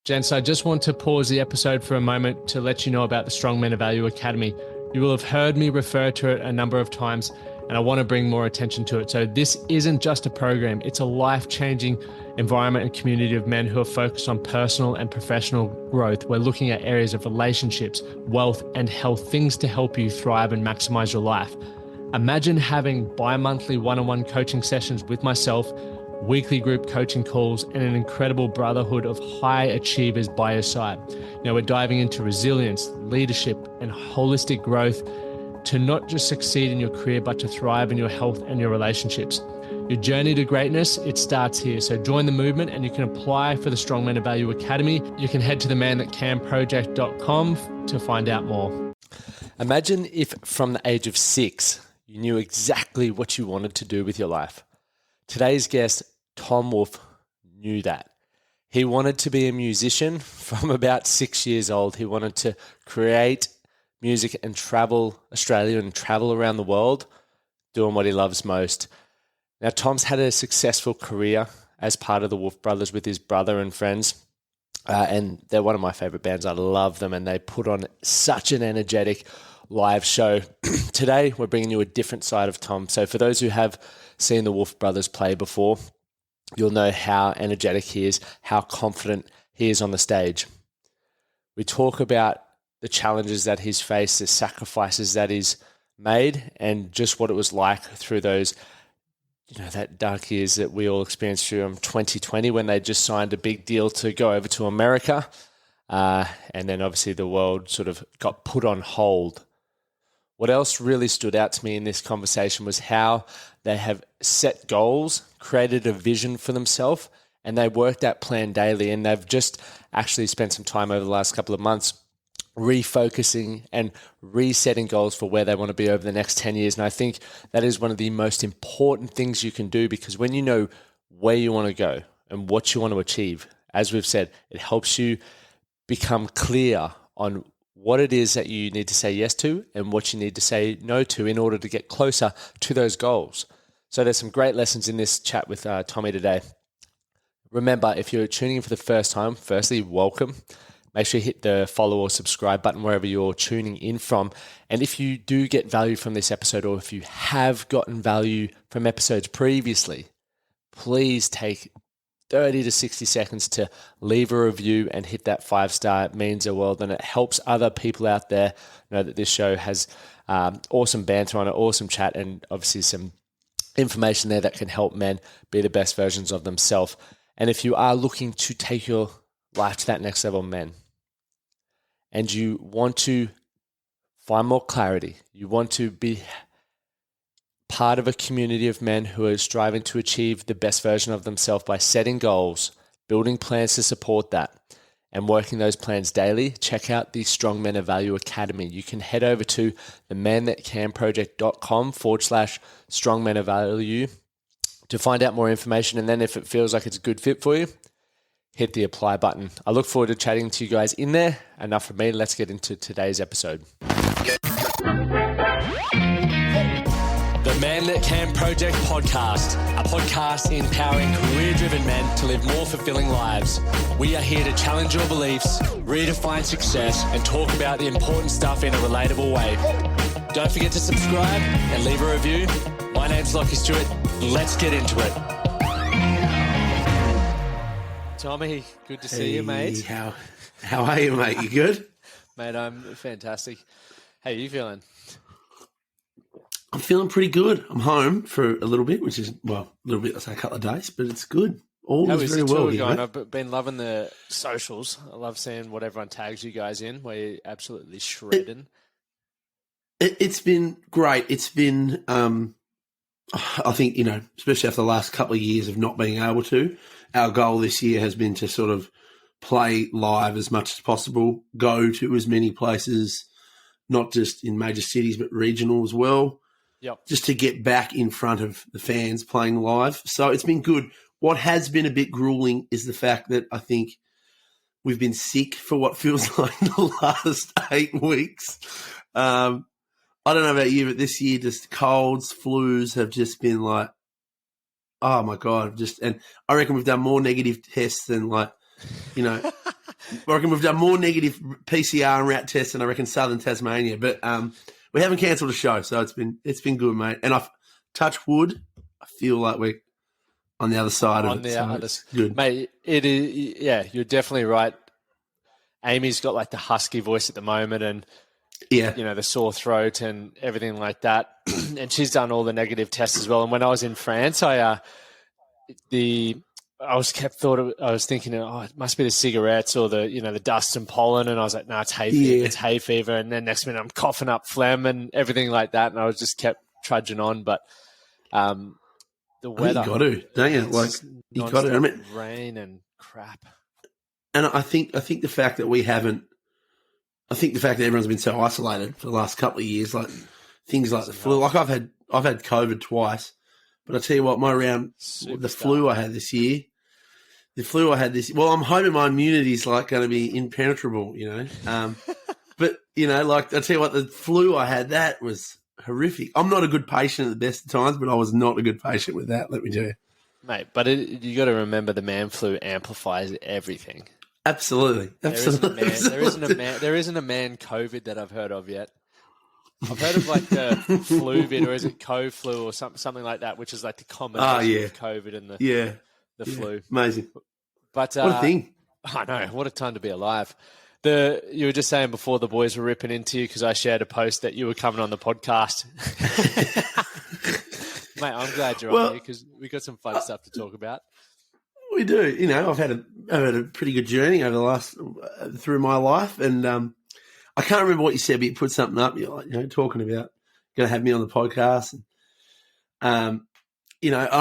Gents, I just want to pause the episode for a moment to let you know about the Strong Men of Value Academy. You will have heard me refer to it a number of times, and I want to bring more attention to it. So this isn't just a program, it's a life-changing environment and community of men who are focused on personal and professional growth. We're looking at areas of relationships, wealth, and health, things to help you thrive and maximize your life. Imagine having bi-monthly one-on-one coaching sessions with myself, weekly group coaching calls, and an incredible brotherhood of high achievers by your side. Now we're diving into resilience, leadership, and holistic growth to not just succeed in your career, but to thrive in your health and your relationships. Your journey to greatness, it starts here. So join the movement and you can apply for the Strong Men of Value Academy. You can head to themanthatcanproject.com to find out more. Imagine if from the age of 6, you knew exactly what you wanted to do with your life. Today's guest, Tom Wolfe, knew that. He wanted to be a musician from about 6 years old. He wanted to create music and travel Australia and travel around the world doing what he loves most. Now, Tom's had a successful career as part of the Wolfe Brothers with his brother and friends, and they're one of my favorite bands. I love them, and they put on such an energetic live show. Today, we're bringing you a different side of Tom. So for those who have seen the Wolfe Brothers play before, you'll know how energetic he is, how confident he is on the stage. We talk about the challenges that he's faced, the sacrifices that he's made, and just what it was like through those, that dark years that we all experienced through 2020 when they just signed a big deal to go over to America. And then obviously the world sort of got put on hold. What else really stood out to me in this conversation was how they have set goals, created a vision for themselves, and they work that plan daily. And they've just actually spent some time over the last couple of months refocusing and resetting goals for where they want to be over the next 10 years. And I think that is one of the most important things you can do, because when you know where you want to go and what you want to achieve, as we've said, it helps you become clear on what it is that you need to say yes to and what you need to say no to in order to get closer to those goals. So there's some great lessons in this chat with Tommy today. Remember, if you're tuning in for the first time, firstly, welcome. Make sure you hit the follow or subscribe button wherever you're tuning in from. And if you do get value from this episode, or if you have gotten value from episodes previously, please take 30 to 60 seconds to leave a review and hit that 5-star. It means the world, and it helps other people out there know that this show has awesome banter on it, awesome chat, and obviously some information there that can help men be the best versions of themselves. And if you are looking to take your life to that next level, men, and you want to find more clarity, you want to be part of a community of men who are striving to achieve the best version of themselves by setting goals, building plans to support that, and working those plans daily, check out the Strong Men of Value Academy. You can head over to themanthatcanproject.com/Strong Men of Value to find out more information. And then if it feels like it's a good fit for you, hit the apply button. I look forward to chatting to you guys in there. Enough from me. Let's get into today's episode. The Man That Can Project podcast, a podcast empowering career-driven men to live more fulfilling lives. We are here to challenge your beliefs, redefine success, and talk about the important stuff in a relatable way. Don't forget to subscribe and leave a review. My name's Lachlan Stuart. Let's get into it. Tommy, good to see you, mate. How are you, mate? You good? Mate, I'm fantastic. How are you feeling? I'm feeling pretty good. I'm home for a little bit, which is, a little bit, let's say a couple of days, but it's good. All is very well here, mate. I've been loving the socials. I love seeing what everyone tags you guys in, where you're absolutely shredding. It's been great. It's been, I think, especially after the last couple of years of not being able to, our goal this year has been to sort of play live as much as possible, go to as many places, not just in major cities, but regional as well. Yep. Just to get back in front of the fans playing live. So it's been good. What has been a bit grueling is the fact that I think we've been sick for what feels like the last 8 weeks. I don't know about you, but this year just colds, flus have just been like, oh my God. And I reckon we've done more negative tests than reckon we've done more negative PCR and rat tests than I reckon Southern Tasmania. But we haven't cancelled a show, so it's been good, mate. And I've touched wood. I feel like we're on the other side of it. So it's good, mate. It is. Yeah, you're definitely right. Amy's got like the husky voice at the moment, and the sore throat and everything like that. And she's done all the negative tests as well. And when I was in France, I was thinking, oh, it must be the cigarettes or the dust and pollen. And I was like, no, it's hay fever. It's hay fever. And then next minute I'm coughing up phlegm and everything like that. And I was just kept trudging on. But the weather, you got to, don't you? Like you got to. I mean, rain and crap. And I think the fact that everyone's been so isolated for the last couple of years, like things like the flu. Like I've had COVID twice, but I tell you what, the flu I had this year. Well, I'm hoping my immunity is like going to be impenetrable, But like I tell you what, the flu I had, that was horrific. I'm not a good patient at the best of times, but I was not a good patient with that. Let me tell you, mate. But you got to remember, the man flu amplifies everything. Absolutely. There isn't a man COVID that I've heard of yet. I've heard of like the flu vid, or is it co-flu or something like that, which is like the combination of COVID and the flu. Amazing. But what a thing. I know. What a time to be alive. You were just saying before the boys were ripping into you because I shared a post that you were coming on the podcast. Mate, I'm glad you're on here because we got some fun stuff to talk about. We do. I've had a pretty good journey over the last through my life, and I can't remember what you said, but you put something up. You're like, talking about going to have me on the podcast, and I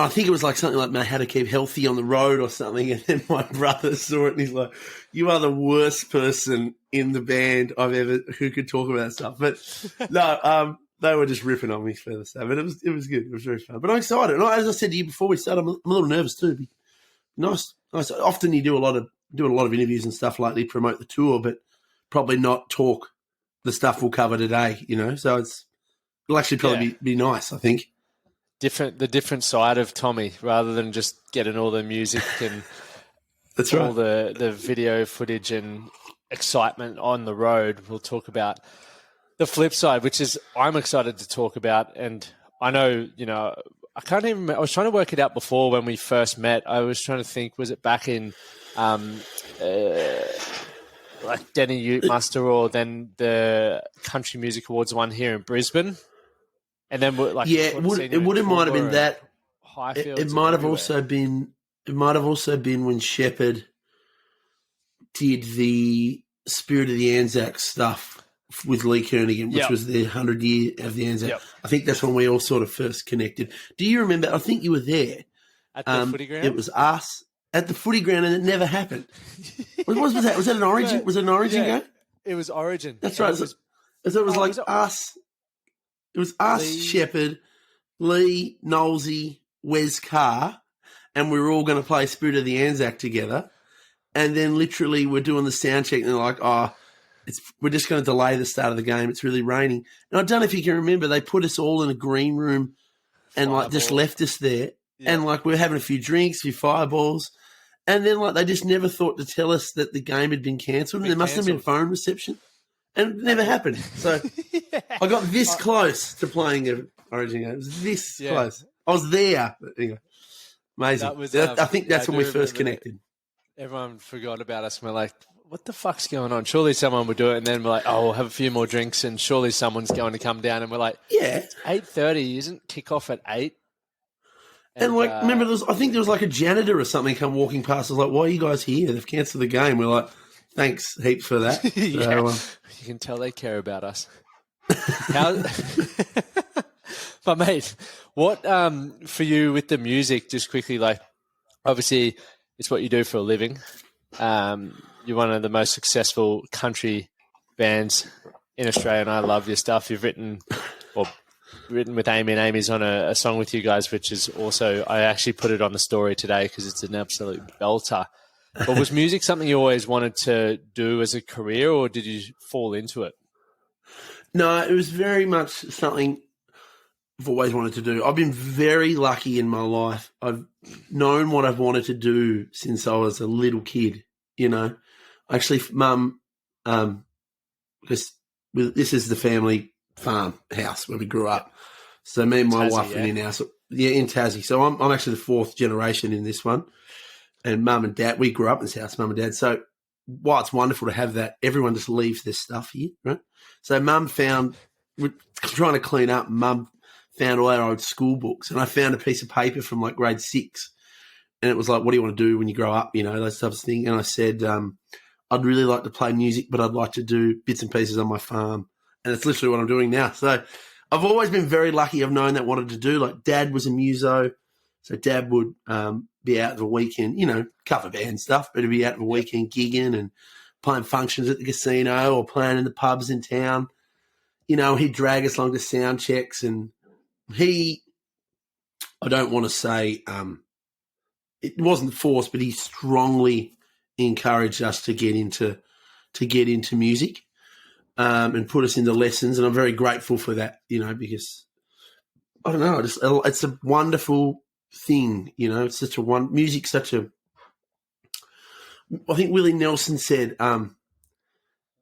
think it was like something like how to keep healthy on the road or something. And then my brother saw it, and he's like, "You are the worst person in the band who could talk about that stuff." But no, they were just ripping on me for the stuff, but it was good. It was very fun. But I'm excited, and as I said to you before we started, I'm a little nervous too. Nice. Often you do doing a lot of interviews and stuff like to promote the tour, but probably not talk the stuff we'll cover today. So it'll actually probably be nice. I think the different side of Tommy, rather than just getting all the music and that's all the video footage and excitement on the road. We'll talk about the flip side, which is I'm excited to talk about, and I know I can't even. I was trying to work it out before when we first met. I was trying to think, was it back in like Denny Ute Muster, or then the Country Music Awards one here in Brisbane? And then it might have been that. It might have also been when Shepherd did the Spirit of the Anzac stuff with Lee Kernaghan, which was the 100 year of the Anzac. I think that's when we all sort of first connected. Do you remember? I think you were there. At the footy ground? It was us at the footy ground, and it never happened. What was that? Was that an Origin? No, was it an Origin game? It was Origin. That's right. It was us. It was us, Shepherd, Lee, Knowlesy, Wes Carr, and we were all going to play Spirit of the Anzac together. And then literally we're doing the sound check, and they're like, we're just going to delay the start of the game. It's really raining. And I don't know if you can remember, they put us all in a green room and just left us there. Yeah. And we're having a few drinks, a few fireballs. And then they just never thought to tell us that the game had been cancelled. And there must have been phone reception. And it never happened. So I got this close to playing an Origin game. It was this close. I was there. But anyway, amazing. I think that's when we first connected. Everyone forgot about us. And we're like, what the fuck's going on? Surely someone would do it. And then we're like, we'll have a few more drinks, and surely someone's going to come down. And we're like, it's 8:30. Isn't kickoff at 8? And remember, I think there was a janitor or something come walking past. I was like, why are you guys here? They've cancelled the game. We're like, thanks heaps for that. You can tell they care about us. But mate, what for you with the music, just quickly, obviously it's what you do for a living. You're one of the most successful country bands in Australia, and I love your stuff. You've written with Amy, and Amy's on a song with you guys, which is also, I actually put it on the story today because it's an absolute belter. But was music something you always wanted to do as a career, or did you fall into it? No, it was very much something I've always wanted to do. I've been very lucky in my life. I've known what I've wanted to do since I was a little kid, Actually, Mum, because this is the family farm house where we grew up. So me and my wife are in our house. Yeah, in Tassie. So I'm actually the fourth generation in this one. And Mum and Dad, we grew up in this house, Mum and Dad. So while it's wonderful to have that, everyone just leaves their stuff here, right? So Mum found, we're trying to clean up, Mum found all our old school books. And I found a piece of paper from like grade 6. And it was like, what do you want to do when you grow up? You know, those types of things. And I said, I'd really like to play music, but I'd like to do bits and pieces on my farm. And it's literally what I'm doing now. So I've always been very lucky. I've known that wanted to do. Like Dad was a muso. So Dad would be out of the weekend, you know, cover band stuff, but he'd be out of the weekend gigging and playing functions at the casino or playing in the pubs in town. You know, he'd drag us along to sound checks. And I don't want to say it wasn't forced, but he strongly encouraged us to get into music and put us into lessons. And I'm very grateful for that, you know, because I don't know, it's a wonderful thing, you know. It's such a music's such a. I think Willie Nelson said,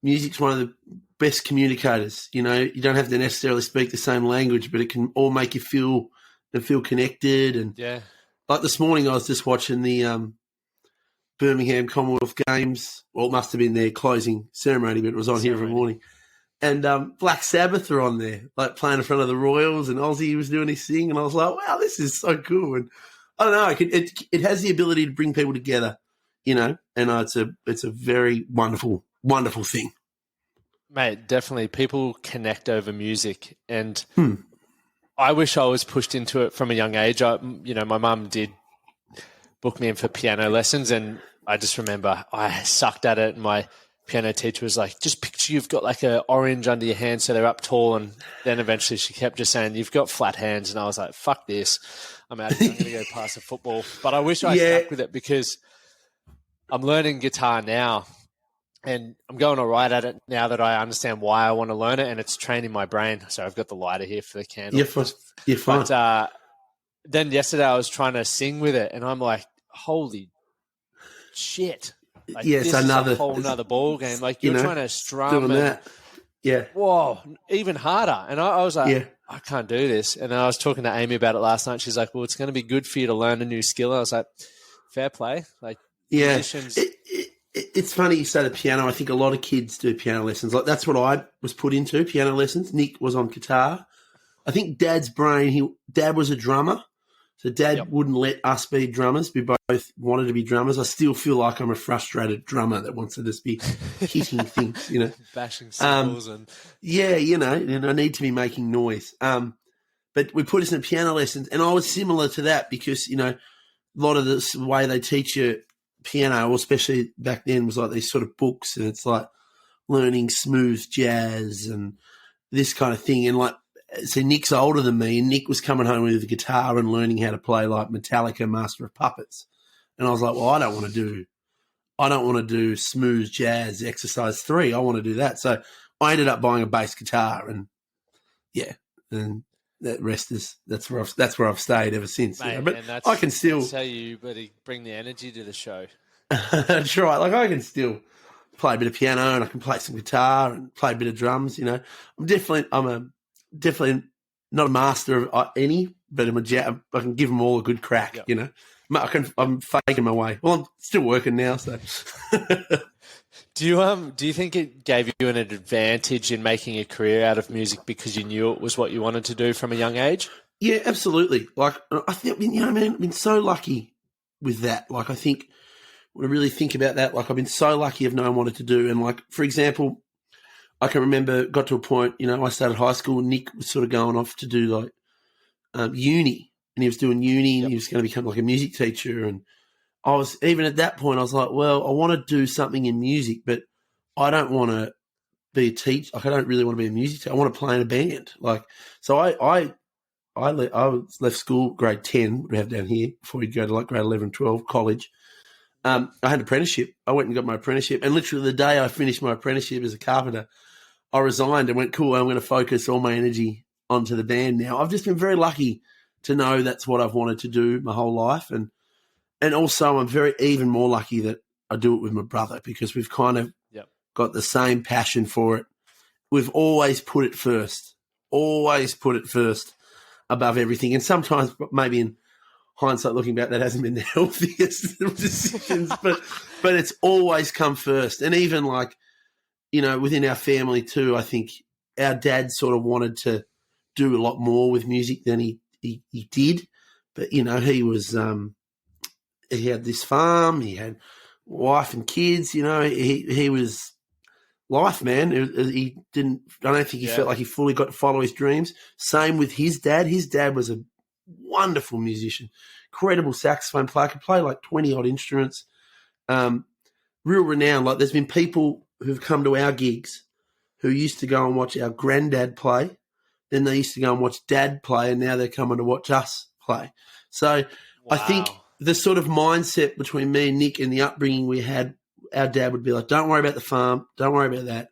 music's one of the best communicators. You know, you don't have to necessarily speak the same language, but it can all make you feel connected. And like this morning, I was just watching the Birmingham Commonwealth Games. Well, it must have been their closing ceremony, but it was on here every morning. And Black Sabbath are on there, like playing in front of the Royals, and Ozzy was doing his thing, and I was like, wow, this is so cool. And I don't know, it has the ability to bring people together, you know, and it's a very wonderful, wonderful thing. Mate, definitely. People connect over music, and I wish I was pushed into it from a young age. My mum did book me in for piano lessons, and I just remember I sucked at it, and my piano teacher was like, just picture you've got like an orange under your hand so they're up tall. And then eventually she kept just saying, you've got flat hands. And I was like, fuck this. I'm out of here. I'm going to go pass the football. But I wish I stuck with it, because I'm learning guitar now and I'm going all right at it now that I understand why I want to learn it, and it's training my brain. So I've got the lighter here for the candle. You're fine. But then yesterday I was trying to sing with it, and I'm like, holy shit. Like, it's this is a whole nother ball game. Like, you're trying to strum and that. Yeah. Whoa, even harder. And I was like, I can't do this. And I was talking to Amy about it last night. She's like, well, it's going to be good for you to learn a new skill. I was like, fair play. Like, musicians. It's funny you say the piano. I think a lot of kids do piano lessons. Like, that's what I was put into, piano lessons. Nick was on guitar. I think Dad's brain, Dad was a drummer. So Dad wouldn't let us be drummers. We both wanted to be drummers. I still feel like I'm a frustrated drummer that wants to just be hitting things, you know. Bashing cymbals and... Yeah, you know, and I need to be making noise. But we put us in piano lessons, and I was similar to that because, you know, a lot of the way they teach you piano, especially back then, was like these sort of books, and it's like learning smooth jazz and this kind of thing. And like, so Nick's older than me, and Nick was coming home with a guitar and learning how to play like Metallica, Master of Puppets. And I was like, well, I don't want to do smooth jazz exercise 3. I want to do that. So I ended up buying a bass guitar, and and that rest is that's where I've stayed ever since. Mate, you know? But and that's, I can still. That's how you bring the energy to the show. That's right. Like, I can still play a bit of piano, and I can play some guitar and play a bit of drums. You know, I'm definitely not a master of any, but I can give them all a good crack. Yep. You know, I'm faking my way. Well, I'm still working now, so. Do you think it gave you an advantage in making a career out of music because you knew it was what you wanted to do from a young age? Yeah, absolutely. Like, I think, you know, man, I've been so lucky with that. Like, I think when I really think about that, like, I've been so lucky of knowing what I wanted to do. And like, for example, I can remember got to a point, you know, I started high school, and Nick was sort of going off to do like uni, and he was doing uni, and he was going to become like a music teacher. And I was, even at that point, I was like, well, I want to do something in music, but I don't want to be a teacher. Like, I don't really want to be a music teacher. I want to play in a band. Like, so I left school grade 10, we have down here, before you'd go to like grade 11, 12, college. I had an apprenticeship. I went and got my apprenticeship, and literally the day I finished my apprenticeship as a carpenter, I resigned and went, cool, I'm going to focus all my energy onto the band now. I've just been very lucky to know that's what I've wanted to do my whole life. And also I'm even more lucky that I do it with my brother because we've kind of Yep. got the same passion for it. We've always put it first above everything. And sometimes maybe in hindsight looking back, that hasn't been the healthiest of decisions, but it's always come first. And even like, you know, within our family too, I think our dad sort of wanted to do a lot more with music than he did. But, you know, he was, he had this farm, he had wife and kids, you know, he was life, man. He didn't, I don't think he felt like he fully got to follow his dreams. Same with his dad. His dad was a wonderful musician, incredible saxophone player, could play like 20 odd instruments, real renowned. Like there's been people who've come to our gigs who used to go and watch our granddad play. Then they used to go and watch dad play, and now they're coming to watch us play. So I think the sort of mindset between me and Nick and the upbringing we had, our dad would be like, don't worry about the farm. Don't worry about that.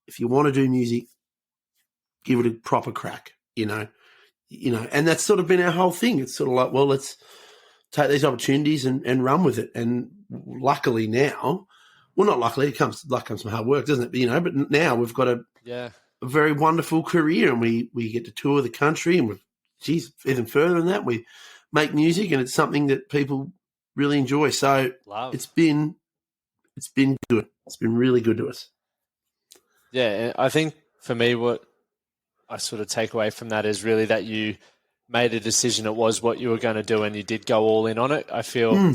If you want to do music, give it a proper crack, you know, and that's sort of been our whole thing. It's sort of like, well, let's take these opportunities and run with it. And luckily now, well, not luckily, luck comes from hard work, doesn't it? But, you know, but now we've got a very wonderful career, and we get to tour the country, and even further than that, we make music, and it's something that people really enjoy. So it's been good. It's been really good to us. Yeah, and I think for me, what I sort of take away from that is really that you made a decision. It was what you were going to do, and you did go all in on it. I feel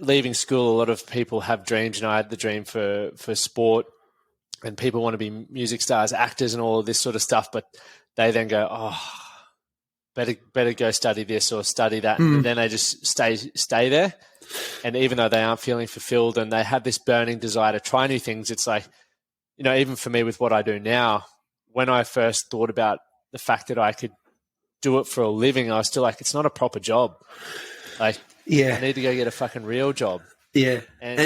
leaving school, a lot of people have dreams. You know, I had the dream for sport, and people want to be music stars, actors, and all of this sort of stuff. But they then go, oh, better go study this or study that, and then they just stay there. And even though they aren't feeling fulfilled and they have this burning desire to try new things, it's like, you know, even for me with what I do now, when I first thought about the fact that I could do it for a living, I was still like, it's not a proper job. Like, I need to go get a fucking real job. Yeah. And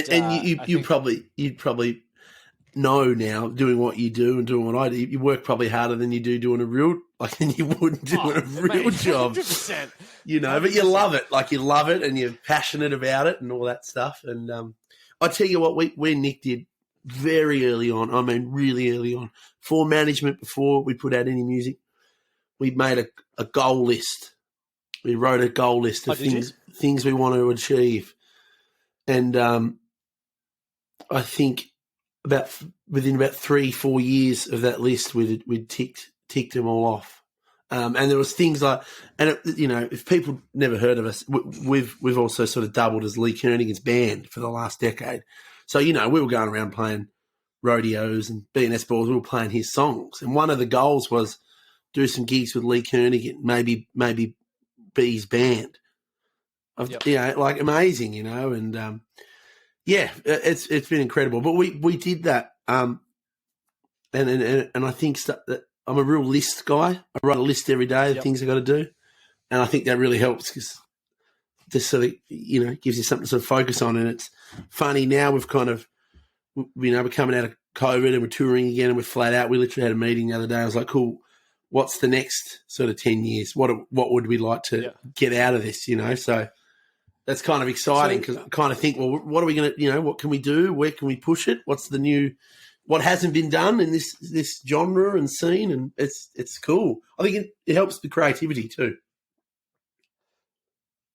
you'd probably know now, doing what you do and doing what I do, you work probably harder than you do doing a real, like, than you would doing a real job. 100%. You know, 100%. But you love it. Like, you love it and you're passionate about it and all that stuff. And I tell you what, when Nick did very early on, I mean really early on, for management, before we put out any music, we made a goal list. We wrote a goal list of things we want to achieve. And I think within about 3-4 years of that list, we'd ticked them all off. And there was things like, you know, if people never heard of us, we've also sort of doubled as Lee Kernaghan's band for the last decade. So, you know, we were going around playing rodeos and B&S balls. We were playing his songs. And one of the goals was do some gigs with Lee Kernaghan, maybe be his band. You know, like amazing, you know, and it's been incredible. But we did that, and I think that I'm a real list guy. I write a list every day of things I got to do, and I think that really helps because just sort of, you know, gives you something to sort of focus on. And it's funny now we've kind of, you know, we're coming out of COVID and we're touring again and we're flat out. We literally had a meeting the other day. I was like, cool, what's the next sort of 10 years? What would we like to get out of this, you know? So that's kind of exciting because I kind of think, well, what are we going to, you know, what can we do? Where can we push it? What's the new, what hasn't been done in this genre and scene? And it's cool. I think it helps the creativity too.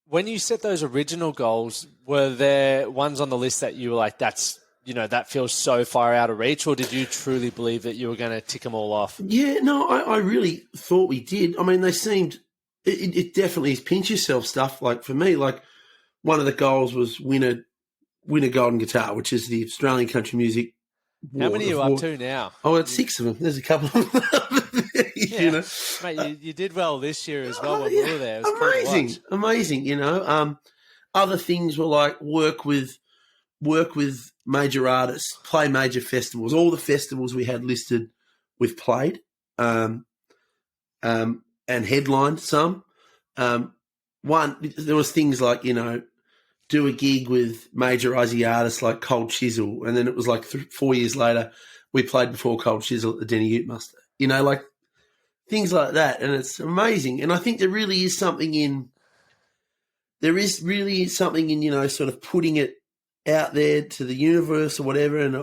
When you set those original goals, were there ones on the list that you were like, that's, you know, that feels so far out of reach, or did you truly believe that you were going to tick them all off? Yeah, no, I really thought we did. I mean, they seemed, it definitely is pinch yourself stuff. Like for me, like one of the goals was win a golden guitar, which is the Australian country music. How many are you up to now? Oh, it's 6 of them. There's a couple of them. You know, mate, you did well this year as well when we were there. It was amazing. You know, other things were like work with major artists, play major festivals. All the festivals we had listed, we've played, and headlined some. There was things like, you know, do a gig with major Aussie artists like Cold Chisel, and then it was like 4 years later we played before Cold Chisel at the Denny Ute Muster. You know, like things like that, and it's amazing. And I think there really is something in, you know, sort of putting it out there to the universe or whatever, and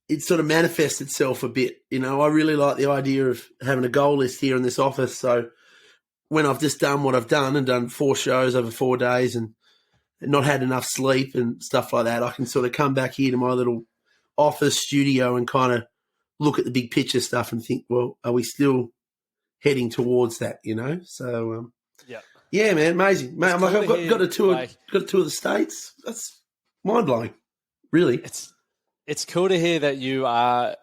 it sort of manifests itself a bit. I really like the idea of having a goal list here in this office. So when I've just done what I've done and done 4 shows over 4 days and not had enough sleep and stuff like that, I can sort of come back here to my little office studio and kind of look at the big picture stuff and think, well, are we still heading towards that? So yeah, man, amazing, mate. I've got a tour, got a tour of the States. That's mind blowing, really. It's cool to hear that you are,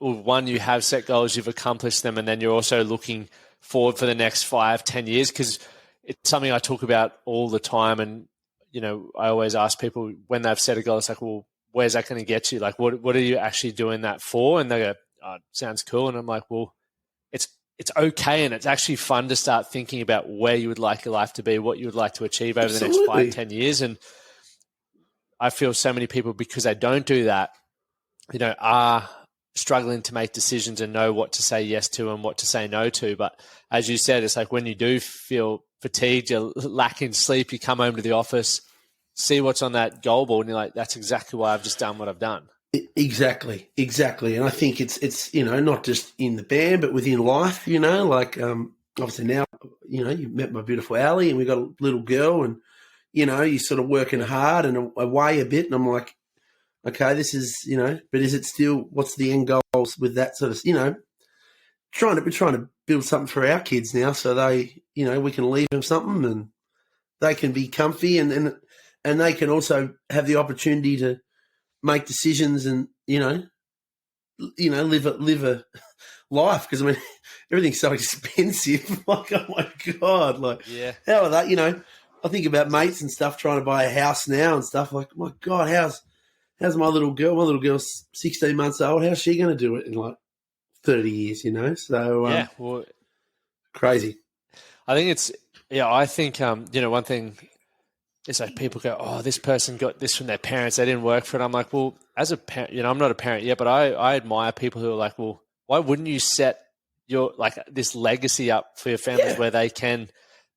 well, one, you have set goals, you've accomplished them, and then you're also looking forward for the next 5-10 years, because it's something I talk about all the time. And I always ask people when they've set a goal, it's like, well, where's that going to get you? Like, what are you actually doing that for? And they go, oh, it sounds cool. And I'm like, well, it's okay, and it's actually fun to start thinking about where you would like your life to be, what you would like to achieve over the next 5-10 years. And I feel so many people, because they don't do that, are struggling to make decisions and know what to say yes to and what to say no to. But as you said, it's like when you do feel fatigued, you're lacking sleep, you come home to the office, see what's on that goal board, and you're like, that's exactly why I've just done what I've done. Exactly. And I think it's not just in the band, but within life, obviously now, you've met my beautiful Allie and we've got a little girl, and, you're sort of working hard and away a bit. And I'm like, okay, this is, but is it still, what's the end goals with that sort of, we're trying to build something for our kids now, so they, we can leave them something and they can be comfy and they can also have the opportunity to make decisions and, live a life. Because, I mean, everything's so expensive. Like, oh, my God. Like, how are that, I think about mates and stuff trying to buy a house now and stuff. Like, my God, how's my little girl? My little girl's 16 months old. How's she going to do it in, like, 30 years, So, crazy. I think one thing is like people go, oh, this person got this from their parents, they didn't work for it. I'm like, well, as a parent, I'm not a parent yet, but I admire people who are like, well, why wouldn't you set your, like, this legacy up for your families where they can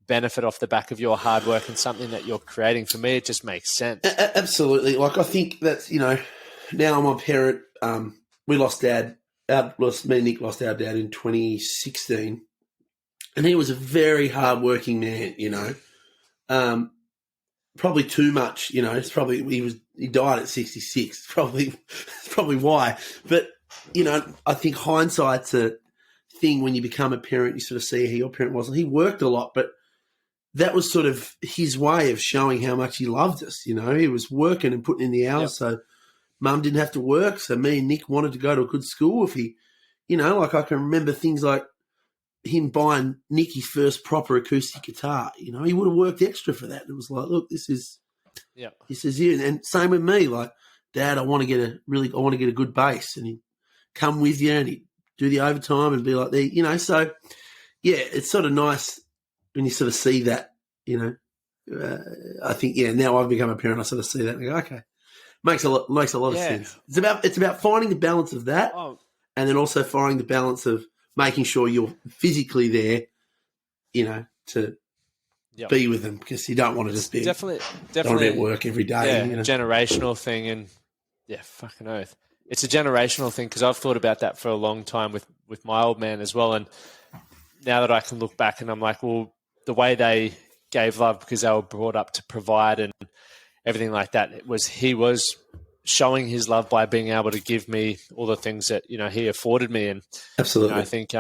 benefit off the back of your hard work and something that you're creating? For me, it just makes sense. Absolutely. Like, I think that's, now I'm a parent. We lost Dad. Me and Nick lost our dad in 2016. And he was a very hard-working man, probably too much, it's probably, he died at 66. It's probably why. But, I think hindsight's a thing. When you become a parent, you sort of see how your parent was. And he worked a lot, but that was sort of his way of showing how much he loved us. He was working and putting in the hours. So Mum didn't have to work. So me and Nick wanted to go to a good school. If he, like, I can remember things like him buying Nicky's first proper acoustic guitar. He would have worked extra for that. It was like, look, this is you. And same with me. Like, Dad, I want to get a good bass, and he'd come with you and he'd do the overtime and be like, there, So yeah, it's sort of nice when you sort of see that. I think now I've become a parent, I sort of see that and go, okay, makes a lot of sense. It's about finding the balance of that, and then also finding the balance of making sure you're physically there, to be with them, because you don't want to just be definitely at work every day. Yeah, generational thing, and fucking oath. It's a generational thing, because I've thought about that for a long time with my old man as well. And now that I can look back and I'm like, well, the way they gave love, because they were brought up to provide and everything like that, he was showing his love by being able to give me all the things that, he afforded me. And absolutely, I think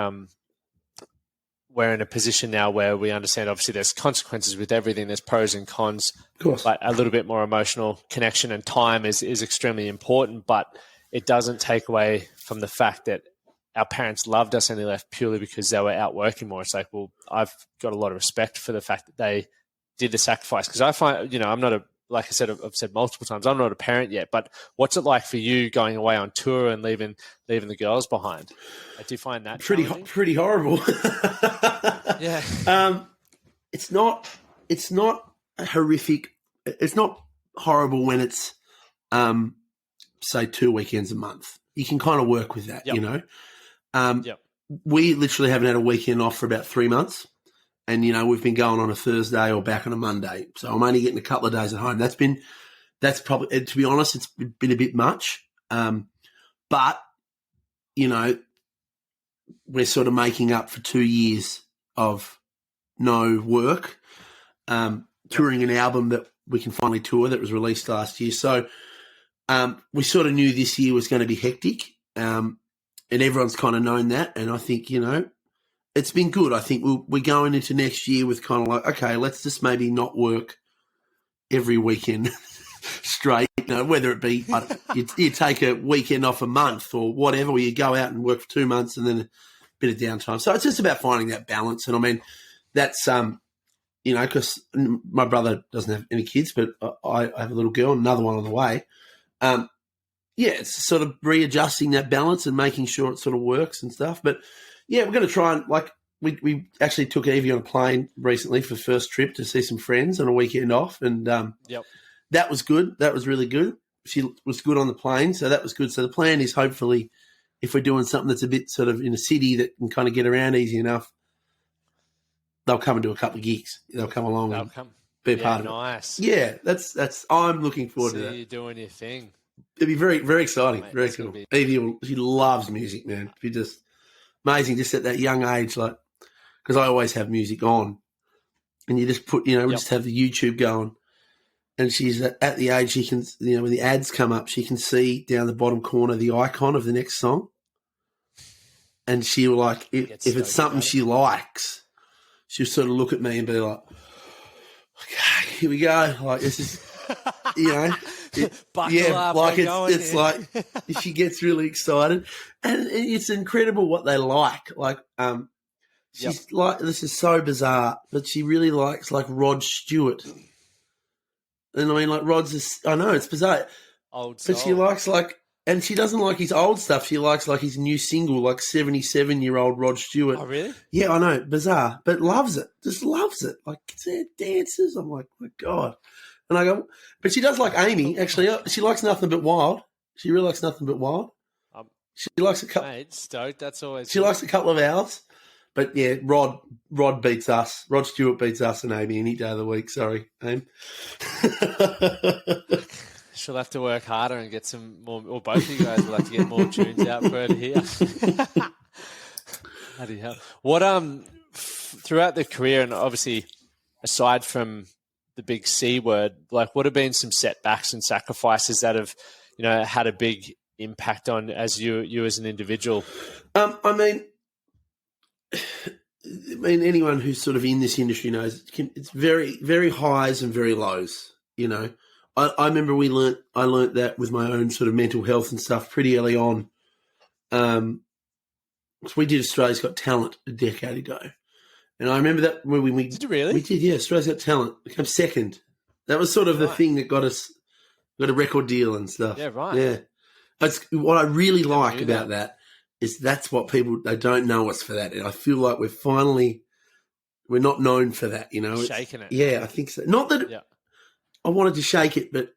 we're in a position now where we understand, obviously, there's consequences with everything. There's pros and cons. Of course. But a little bit more emotional connection and time is extremely important. But it doesn't take away from the fact that our parents loved us and they left purely because they were out working more. It's like, well, I've got a lot of respect for the fact that they did the sacrifice. Because I find, I'm not like I said, I've said multiple times, I'm not a parent yet, but what's it like for you going away on tour and leaving the girls behind? Do you find that pretty horrible? Yeah. It's not horrific. It's not horrible when it's, say, 2 weekends a month. You can kind of work with that, Yep. We literally haven't had a weekend off for about 3 months. And, we've been going on a Thursday or back on a Monday. So I'm only getting a couple of days at home. That's probably, to be honest, it's been a bit much. But, we're sort of making up for 2 years of no work, touring an album that we can finally tour that was released last year. So we sort of knew this year was going to be hectic, and everyone's kind of known that. And I think, it's been good. I think we're going into next year with kind of like, okay, let's just maybe not work every weekend straight, whether it be you take a weekend off a month or whatever, where you go out and work for 2 months and then a bit of downtime. So it's just about finding that balance. And I mean, that's, because my brother doesn't have any kids, but I have a little girl and another one on the way. It's sort of readjusting that balance and making sure it sort of works and stuff. But yeah, we're going to try and we actually took Evie on a plane recently for the first trip to see some friends on a weekend off. And that was good. That was really good. She was good on the plane, so that was good. So the plan is hopefully if we're doing something that's a bit sort of in a city that can kind of get around easy enough, they'll come and do a couple of gigs. They'll come along and be a part of it. Nice. Yeah, that's. I'm looking forward to that. You're doing your thing. It'd be very, very exciting. Mate, very cool. Evie, she loves music, man. It'd be just amazing, just at that young age, because I always have music on, and you just put, we just have the YouTube going, and she's at the age she can, when the ads come up, she can see down the bottom corner the icon of the next song, and she'll if it's something she likes, she'll sort of look at me and be like, okay, here we go. This is, Buckle up, it's like she gets really excited, and it's incredible what they like. She's this is so bizarre, but she really likes Rod Stewart, and I mean Rod's. I know it's bizarre, old soul. But she likes and she doesn't like his old stuff. She likes his new single, 77-year-old Rod Stewart. Oh really? Yeah, I know, bizarre, but loves it. Just loves it. Dances. I'm like, my God. And I go, but she does like Amy, actually. She likes Nothing But Wild. She really likes Nothing But Wild. She likes a couple. Mate, stoked. That's always. She likes a couple of hours. But yeah, Rod beats us. Rod Stewart beats us and Amy any day of the week. Sorry, Amy. She'll have to work harder and get some more, or both of you guys will have to get more tunes out for her to hear. Bloody hell. What, throughout the career, and obviously aside from the big C word, what have been some setbacks and sacrifices that have, had a big impact on you as an individual? I mean, anyone who's sort of in this industry knows it's very, very highs and very lows. I remember I learnt that with my own sort of mental health and stuff pretty early on. So we did Australia's Got Talent a decade ago. And I remember that when we did you really? We did, yeah. Australia's Got Talent. We came second. That was sort of the thing that got a record deal and stuff. Yeah, right. Yeah. That's what I really like about that is that's what they don't know us for that. And I feel like we're not known for that, Shaking it. Yeah, I think so. Not that I wanted to shake it, but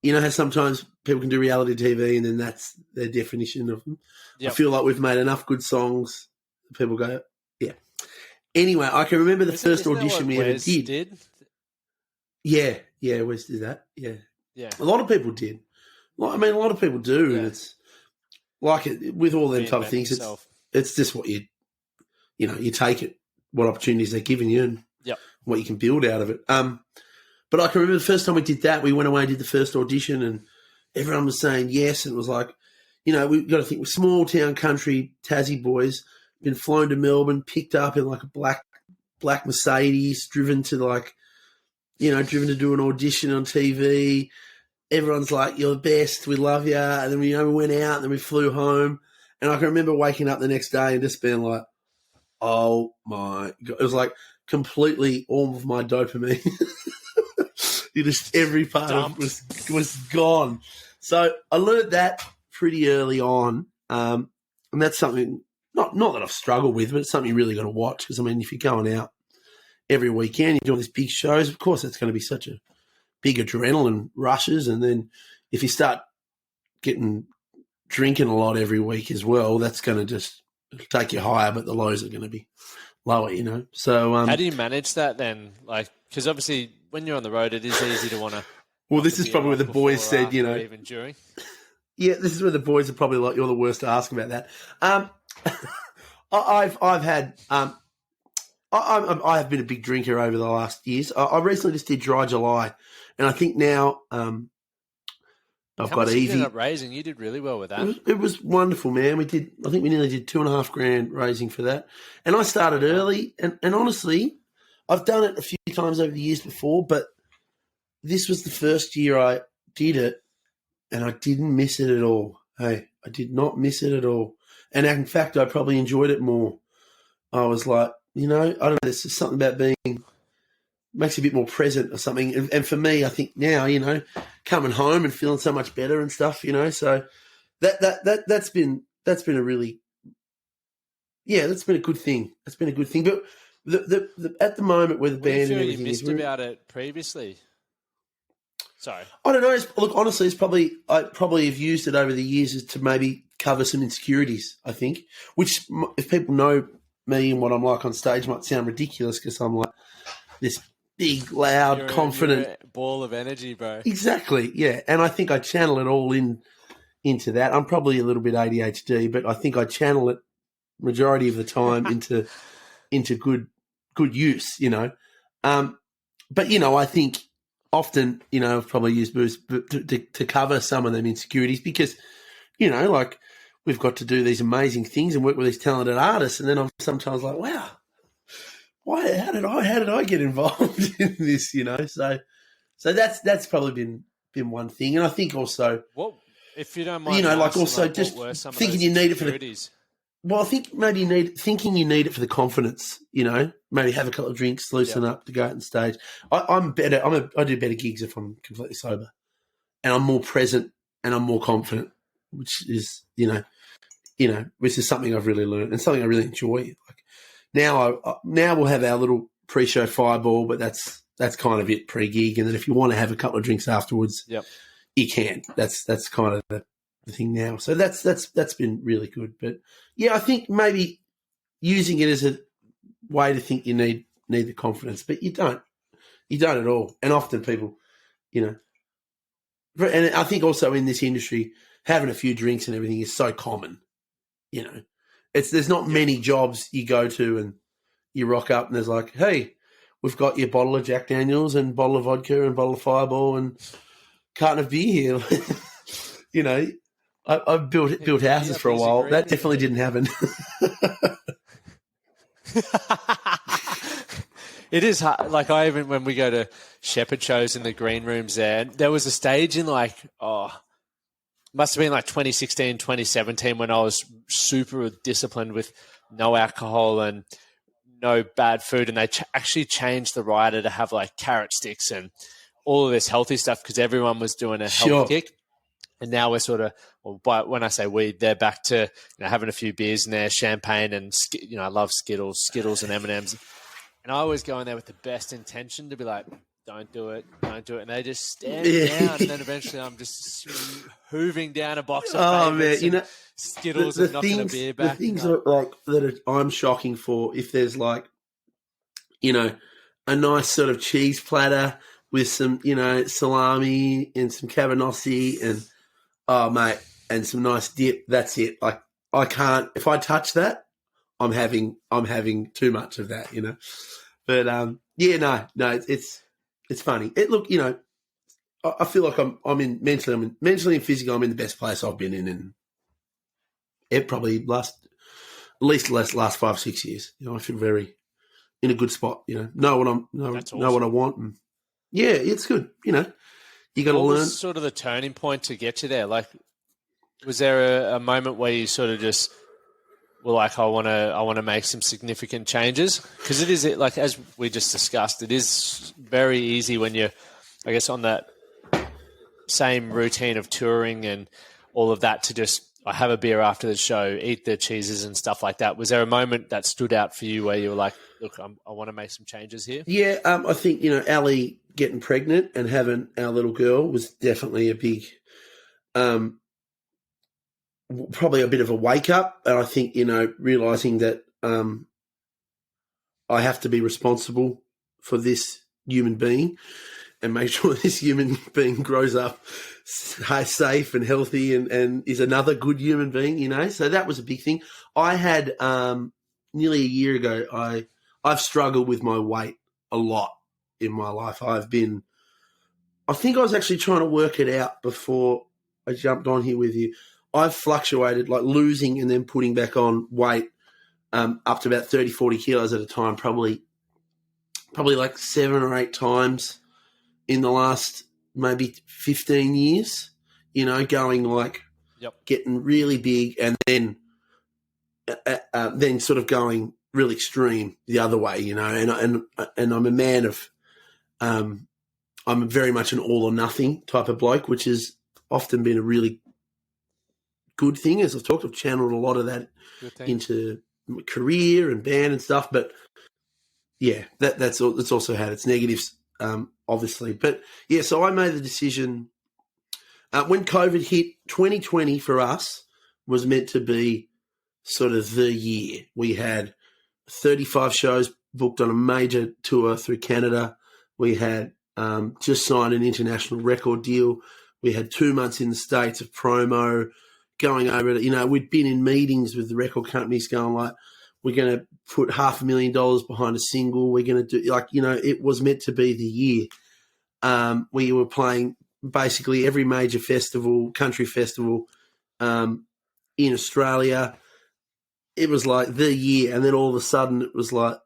how sometimes people can do reality TV and then that's their definition of them. Yep. I feel like we've made enough good songs. People go, yeah. Anyway, I can remember the first audition we ever did. Yeah, Wes did that. Yeah. A lot of people did. A lot of people do, and it's with all them type of things. It's just what you take it, what opportunities they're giving you, and what you can build out of it. But I can remember the first time we did that, we went away and did the first audition, and everyone was saying yes, and it was we've got to think we're small town country Tassie boys, been flown to Melbourne, picked up in a black Mercedes, driven to do an audition on TV. Everyone's like, you're the best, we love you. And then we went out and then we flew home. And I can remember waking up the next day and just being like, oh my God. It was completely all of my dopamine. Every part of it was gone. So I learned that pretty early on. And that's something, not that I've struggled with, but it's something you really got to watch. Because, if you're going out every weekend, you're doing these big shows, of course, that's going to be such a big adrenaline rushes. And then if you start drinking a lot every week as well, that's going to just take you higher, but the lows are going to be lower, you know. So how do you manage that then? Like, because obviously when you're on the road, it is easy to want to. well, this is probably where the boys said, you know, even during. Yeah, this is where the boys are probably like, you're the worst to ask about that. I've had I have been a big drinker over the last years. I recently just did dry July, and I think now I've How got much easy. You ended up raising? You did really well with that. It was wonderful, man. I think we nearly did $2,500 raising for that, and I started early. And honestly, I've done it a few times over the years before, but this was the first year I did it. And I didn't miss it at all. Hey, I did not miss it at all. And in fact, I probably enjoyed it more. I was like, you know, I don't know, there's just something about makes you a bit more present or something. And for me, I think now, you know, coming home and feeling so much better and stuff, you know, so that's been a really, that's been a good thing. That's been a good thing. But the at the moment where the band and everything you missed about it previously? Sorry. I don't know. Look, honestly, I probably have used it over the years as to maybe cover some insecurities, I think, which if people know me and what I'm like on stage might sound ridiculous because I'm like this big, loud, confident you're a ball of energy, bro. Exactly, yeah. And I think I channel it all into that. I'm probably a little bit ADHD, but I think I channel it majority of the time into good use, you know. But, you know, I think often, you know, I've probably used booze to cover some of them insecurities because, you know, like we've got to do these amazing things and work with these talented artists. And then I'm sometimes like, wow, how did I get involved in this, you know? So that's probably been one thing. And I think also, what, if you don't mind, you know, like also just thinking you need it for well, I think maybe you need it for the confidence, you know, maybe have a couple of drinks, loosen up to go out on stage. I do better gigs if I'm completely sober and I'm more present and I'm more confident, which is, which is something I've really learned and something I really enjoy. Like now we'll have our little pre-show fireball, but that's kind of it pre-gig. And then if you want to have a couple of drinks afterwards, you can. That's kind of the thing now. So that's been really good. But yeah, I think maybe using it as a way to think you need the confidence, but you don't at all. And often people, you know, and I think also in this industry, having a few drinks and everything is so common, you know, there's not many jobs you go to and you rock up and there's like, hey, we've got your bottle of Jack Daniels and bottle of vodka and bottle of Fireball and carton of beer here. You know, I've built houses for a while. That definitely didn't happen. It is hard. Like when we go to Shepherd shows in the green rooms there was a stage in must have been like 2016, 2017 when I was super disciplined with no alcohol and no bad food. And they actually changed the rider to have like carrot sticks and all of this healthy stuff because everyone was doing a health kick. And now we're sort of, but when I say weed, they're back to having a few beers in there, champagne, and I love Skittles and M&Ms. And I always go in there with the best intention to be like, don't do it. And they just stand down, and then eventually I'm just hooving down a box of Skittles and knocking a beer back. The things I'm shocking for if there's like, a nice sort of cheese platter with some, salami and some cabanossi and and some nice dip. That's it. Like I can't. If I touch that, I'm having too much of that. But it's funny. I feel like I'm in mentally and physically. I'm in the best place I've been in it probably last 5-6 years. I feel very in a good spot. Know what I want. And it's good. You got to learn. What was sort of the turning point to get you there? Like, was there a moment where you sort of just were like, I want to make some significant changes? Because it is, like, as we just discussed, it is very easy when you're, I guess, on that same routine of touring and all of that to just have a beer after the show, eat the cheeses and stuff like that. Was there a moment that stood out for you where you were like, look, I want to make some changes here? Yeah, I think, Ali getting pregnant and having our little girl was definitely a big, probably a bit of a wake up. And I think, realising that I have to be responsible for this human being and make sure this human being grows up safe and healthy and is another good human being, you know. So that was a big thing. I had nearly a year ago, I've struggled with my weight a lot in my life. I think I was actually trying to work it out before I jumped on here with you. I've fluctuated, like losing and then putting back on weight up to about 30, 40 kilos at a time, probably like 7 or 8 times in the last maybe 15 years, you know, going like getting really big and then sort of going really extreme the other way, you know, and I'm a man of I'm very much an all or nothing type of bloke, which has often been a really good thing. As I've channeled a lot of that into career and band and stuff. But yeah, that's also had its negatives, obviously. But yeah, so I made the decision when COVID hit. 2020 for us was meant to be sort of the year. We had 35 shows booked on a major tour through Canada. We had just signed an international record deal. We had 2 months in the States of promo, going over it. You know, we'd been in meetings with the record companies going like, we're going to put $500,000 behind a single. We're going to do, like, you know, it was meant to be the year. We were playing basically every major festival, country festival in Australia. It was like the year. And then all of a sudden it was like,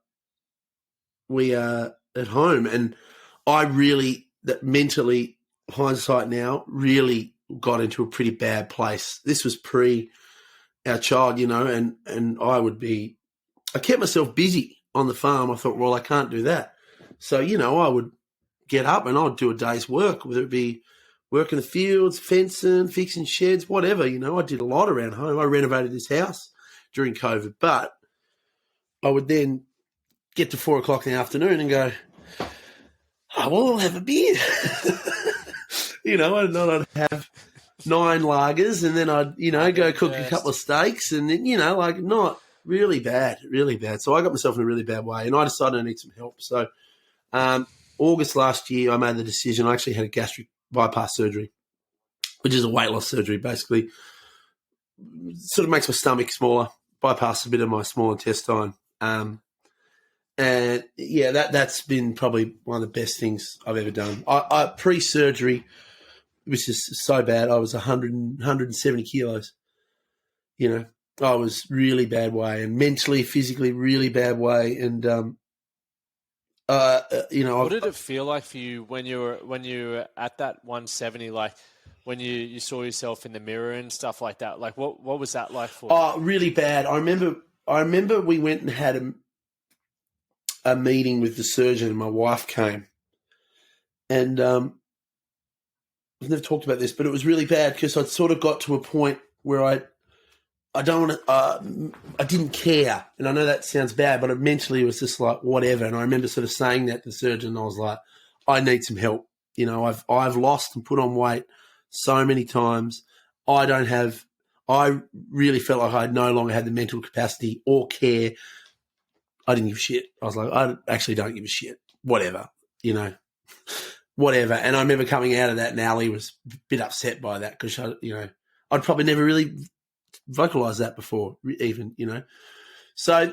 we are at home. And I really, that mentally, hindsight now, really got into a pretty bad place. This was pre our child, you know, and I kept myself busy on the farm. I thought, well, I can't do that. So, you know, I would get up and I'd do a day's work, whether it be work in the fields, fencing, fixing sheds, whatever, you know. I did a lot around home. I renovated this house during COVID, but I would then get to 4 o'clock in the afternoon and go, oh, well, I'll have a beer. You know, and then I'd have 9 lagers and then I'd, you know, go cook a couple of steaks and then, you know, like not really bad. So I got myself in a really bad way and I decided I need some help. So August last year, I made the decision. I actually had a gastric bypass surgery, which is a weight loss surgery, basically. Sort of makes my stomach smaller, bypass a bit of my small intestine. And yeah, that's been probably one of the best things I've ever done. I pre-surgery, which is so bad, I was 170 kilos. You know, I was really bad way, and mentally, physically, really bad way. And you know, what did it feel like for you when you were at that 170? Like when you saw yourself in the mirror and stuff like that. Like what was that like for you? Oh, really bad. I remember we went and had a meeting with the surgeon, and my wife came, and I've never talked about this, but it was really bad because I'd sort of got to a point where I didn't care, and I know that sounds bad, but it mentally was just like whatever. And I remember sort of saying that to the surgeon, and I was like, I need some help. You know, I've lost and put on weight so many times. I really felt like I no longer had the mental capacity or care. I didn't give a shit. I was like, I actually don't give a shit. Whatever, you know, whatever. And I remember coming out of that, and Ali was a bit upset by that because, you know, I'd probably never really vocalized that before, even, you know. So,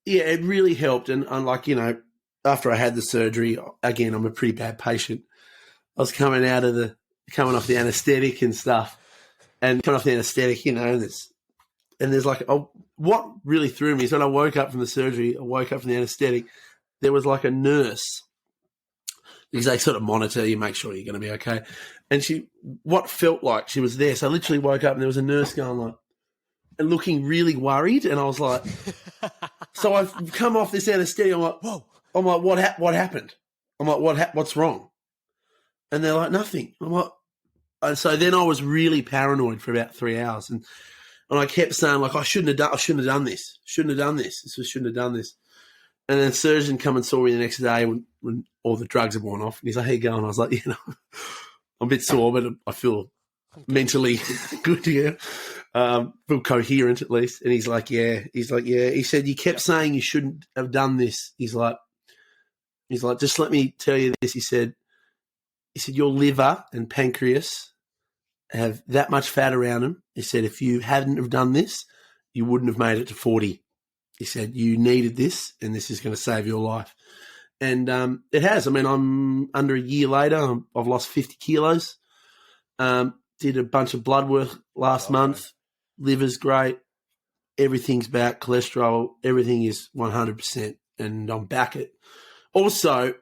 yeah, it really helped. And like, you know, after I had the surgery, again, I'm a pretty bad patient. I was coming off the anesthetic and stuff, and coming off the anesthetic, you know, and there's like, what really threw me is when I woke up from the surgery, I woke up from the anesthetic, there was like a nurse, because they sort of monitor you, make sure you're going to be okay. And what felt like she was there. So I literally woke up and there was a nurse going like, and looking really worried. And I was like, so I've come off this anesthetic. I'm like, whoa. I'm like, what happened? I'm like, what's wrong? And they're like, nothing. I'm like, and so then I was really paranoid for about 3 hours. And I kept saying, like, I shouldn't have done this. Shouldn't have done this. And then the surgeon come and saw me the next day when all the drugs had worn off. And he's like, how you going? I was like, you know, I'm a bit sore, but I feel mentally good to go. feel coherent at least. And he's like, yeah. He said, you kept saying you shouldn't have done this. He's like, just let me tell you this. He said, your liver and pancreas have that much fat around them. He said, if you hadn't have done this, you wouldn't have made it to 40. He said, you needed this, and this is going to save your life. And it has. I mean, I'm under a year later. I've lost 50 kilos. Did a bunch of blood work last month. Liver's great. Everything's back. Cholesterol, everything is 100%. And I'm back at. Also,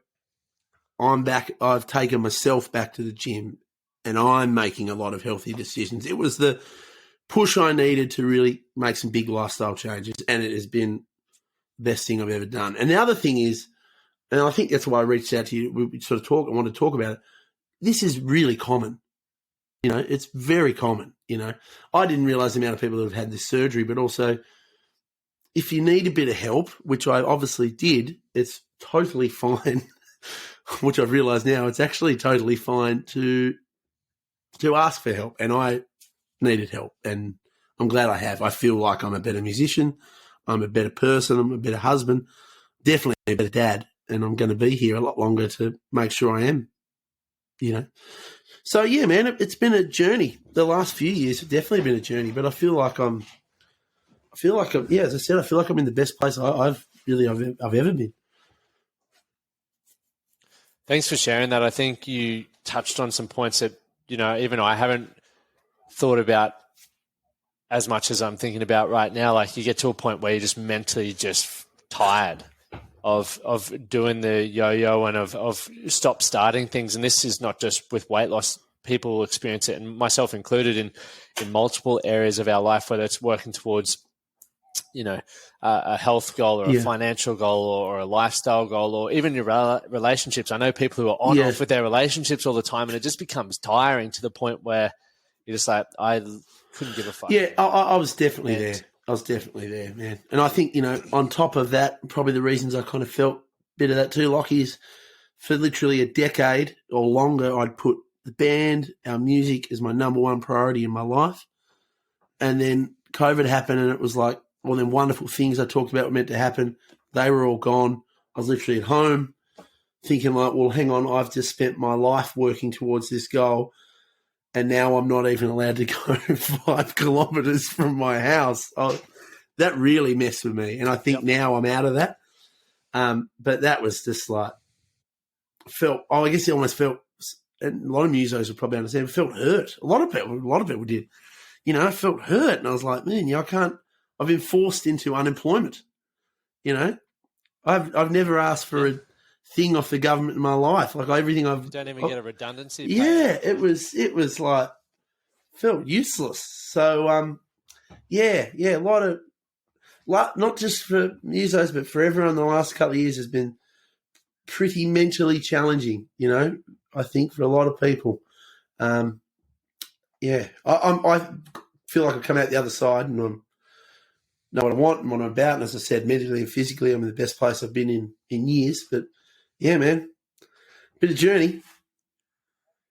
I'm back. I've taken myself back to the gym, and I'm making a lot of healthy decisions. It was the push I needed to really make some big lifestyle changes, and it has been the best thing I've ever done. And the other thing is, and I think that's why I reached out to you, we sort of I want to talk about it. This is really common. You know, it's very common. You know, I didn't realize the amount of people that have had this surgery, but also if you need a bit of help, which I obviously did, it's totally fine, which I've realized now, it's actually totally fine to ask for help. And I needed help, and I'm glad I have. I feel like I'm a better musician. I'm a better person. I'm a better husband, definitely a better dad. And I'm going to be here a lot longer to make sure I am, you know. So, yeah, man, it's been a journey. The last few years have definitely been a journey, but I feel like I'm, yeah, as I said, I feel like I'm in the best place I've ever been. Thanks for sharing that. I think you touched on some points that, you know, even I haven't thought about as much as I'm thinking about right now. Like, you get to a point where you're just mentally just tired of doing the yo-yo and of stop starting things. And this is not just with weight loss. People experience it, and myself included, in multiple areas of our life, whether it's working towards, you know, a health goal or a financial goal or a lifestyle goal, or even your relationships. I know people who are on off with their relationships all the time, and it just becomes tiring to the point where you're just like, I couldn't give a fuck. Yeah, I was definitely there. I was definitely there, man. And I think, you know, on top of that, probably the reasons I kind of felt a bit of that too, Lockie, is for literally a decade or longer, I'd put the band, our music, as my number one priority in my life. And then COVID happened, and it was like, all them wonderful things I talked about were meant to happen. They were all gone. I was literally at home thinking like, well, hang on, I've just spent my life working towards this goal, and now I'm not even allowed to go 5 kilometres from my house. That really messed with me. And I think now I'm out of that. But that was just like, I guess it almost felt, and a lot of musos will probably understand, it felt hurt. A lot of people did. You know, I felt hurt. And I was like, man, I've been forced into unemployment. You know, I've never asked for a thing off the government in my life. Like everything you don't even get a redundancy. Yeah, it was like felt useless. So a lot not just for musos, but for everyone. The last couple of years has been pretty mentally challenging. You know, I think for a lot of people. I feel like I've come out the other side, and I'm know what I want and what I'm about. And as I said, mentally and physically, I'm in the best place I've been in years. But yeah, man, bit of journey.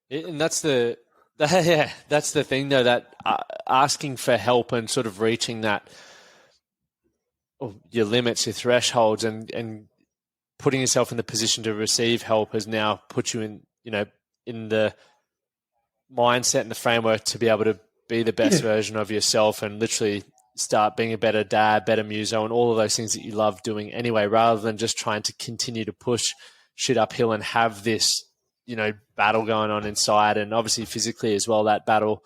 And that's the thing, though, that asking for help and sort of reaching that, your limits, your thresholds, and putting yourself in the position to receive help has now put you in, you know, in the mindset and the framework to be able to be the best version of yourself and literally start being a better dad, better muso, and all of those things that you love doing anyway, rather than just trying to continue to push shit uphill and have this, you know, battle going on inside, and obviously physically as well, that battle.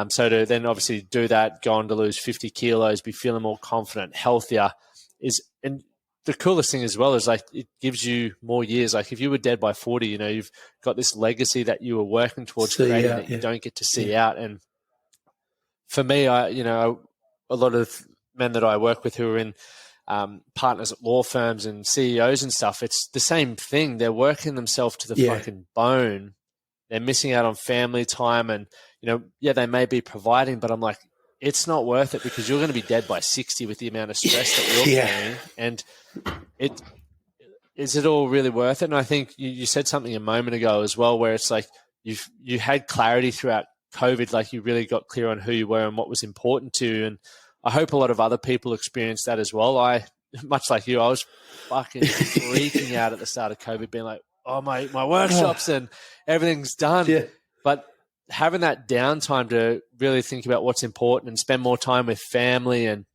So to then obviously do that, go on to lose 50 kilos, be feeling more confident, healthier, and the coolest thing as well is like it gives you more years. Like if you were dead by 40, you know, you've got this legacy that you were working towards creating that you don't get to see out. And for me, a lot of men that I work with who are in partners at law firms and CEOs and stuff, it's the same thing. They're working themselves to the fucking bone. They're missing out on family time, and, you know, they may be providing, but I'm like, it's not worth it, because you're going to be dead by 60 with the amount of stress that you're carrying. And is it all really worth it? And I think you said something a moment ago as well, where it's like you had clarity throughout COVID, like you really got clear on who you were and what was important to you. And I hope a lot of other people experienced that as well. Much like you, I was fucking freaking out at the start of COVID, being like, oh, my workshops and everything's done. Yeah. But having that downtime to really think about what's important and spend more time with family and